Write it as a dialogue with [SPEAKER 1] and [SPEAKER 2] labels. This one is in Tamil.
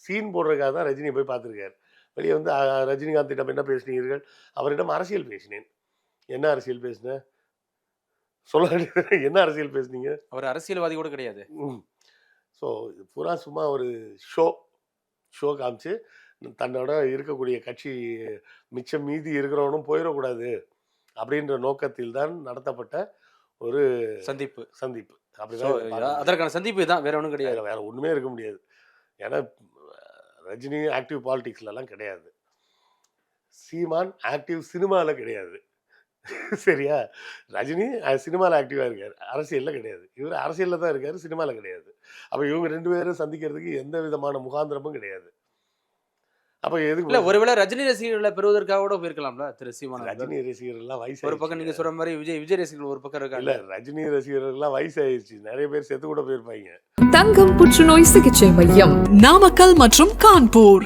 [SPEAKER 1] சீன் போடுறதுக்காக தான் ரஜினியை போய் பார்த்துருக்காரு. வெளியே வந்து ரஜினிகாந்திடம் என்ன பேசினீர்கள்? அவரிடம் அரசியல் பேசினேன். என்ன அரசியல் பேசினேன்? சொல்ல என்ன அரசியல் பேசுனீங்க?
[SPEAKER 2] அவர் அரசியல்வாதி கூட கிடையாது.
[SPEAKER 1] ஸோ இது பூரா சும்மா ஒரு ஷோ காமிச்சு தன்னோட இருக்கக்கூடிய கட்சி மிச்சம் மீதி இருக்கிறவனும் போயிடக்கூடாது அப்படின்ற நோக்கத்தில் தான் நடத்தப்பட்ட ஒரு
[SPEAKER 2] சந்திப்பு.
[SPEAKER 1] அப்படிதான்
[SPEAKER 2] அதற்கான சந்திப்பு தான், வேற ஒன்றும் கிடையாது.
[SPEAKER 1] வேற ஒன்றுமே இருக்க முடியாது. ஏன்னா ரஜினி ஆக்டிவ் பாலிடிக்ஸ்லலாம் கிடையாது. சீமான் ஆக்டிவ் சினிமாவில் கிடையாது. சரியா? ரஜினி சினிமாவில் ஆக்டிவாக இருக்கார், அரசியலில் கிடையாது. இவர் அரசியலில் தான் இருக்கார், சினிமாவில் கிடையாது. அப்போ இவங்க 2 பேரும் சந்திக்கிறதுக்கு எந்த விதமான முகாந்திரமும் கிடையாது. அப்போ எதுக்கு
[SPEAKER 2] இல்லை, ஒருவேளை ரஜினி ரசிகர்களை பெறுவதற்காக கூட போயிருக்கலாம்ல திரு சீமான்?
[SPEAKER 1] ரஜினி ரசிகர்கள்லாம் வயசு
[SPEAKER 2] ஒரு பக்கம் நீங்கள் சொல்கிற மாதிரி விஜய் ரசிகர்கள் ஒரு பக்கம் இருக்காங்க.
[SPEAKER 1] இல்லை, ரஜினி ரசிகர்கள்லாம் வயசாகிடுச்சு, நிறைய பேர் செத்து கூட போயிருப்பாங்க.
[SPEAKER 3] தங்கம் புற்றுநோய் சிகிச்சை மையம், நாமக்கல் மற்றும் கான்பூர்.